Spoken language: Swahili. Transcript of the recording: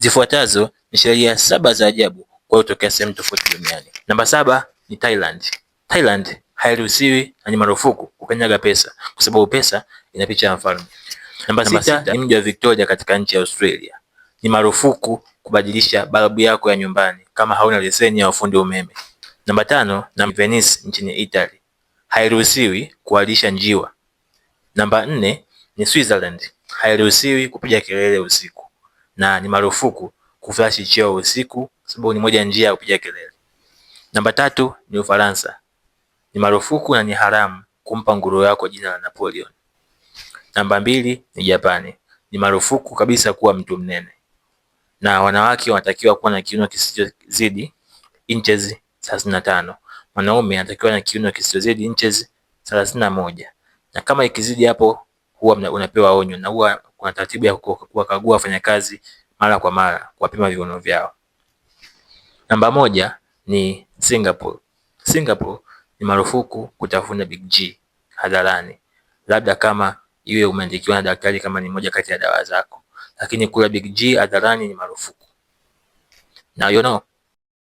Zifuatazo ni sheria 7 za ajabu kwa kutokea sehemu tofauti duniani. Namba 7 ni Thailand. Thailand hairuhusiwi na ni marufuku kukanyaga pesa kwa sababu pesa ina picha ya mfalme. Namba 6 ni mji wa Victoria katika nchi ya Australia. Ni marufuku kubadilisha balbu yako ya nyumbani kama hauna leseni ya ufundi umeme. Namba 5 na Venice nchini Italy. Hairuhusiwi kuwalisha njiwa. Namba 4 ni Switzerland. Hairuhusiwi kupiga kelele usiku na ni marufuku kuflash cheo usiku sababu ni moja ya njia ya kupiga kelele. Namba 3 ni Ufaransa. Ni marufuku na ni haramu kumpa nguruwe yako jina la Napoleon. Namba 2 ni Japani. Ni marufuku kabisa kuwa mtu mnene. Na wanawake wanatakiwa kuwa na kiuno kisichozidi inches 35. Wanaume wanatakiwa na kiuno kisichozidi inches 31. Na kama ikizidi hapo huwa unapewa onyo na huwa kuna taratibu ya kuwakagua wafanyakazi mara kwa mara kuwapima viuno vyao. Namba 1 ni Singapore. Singapore ni marufuku kutafuna Big G hadharani, labda kama iwe umeandikiwa na daktari kama ni moja kati ya dawa zako, lakini kula Big G hadharani ni marufuku. Now you know.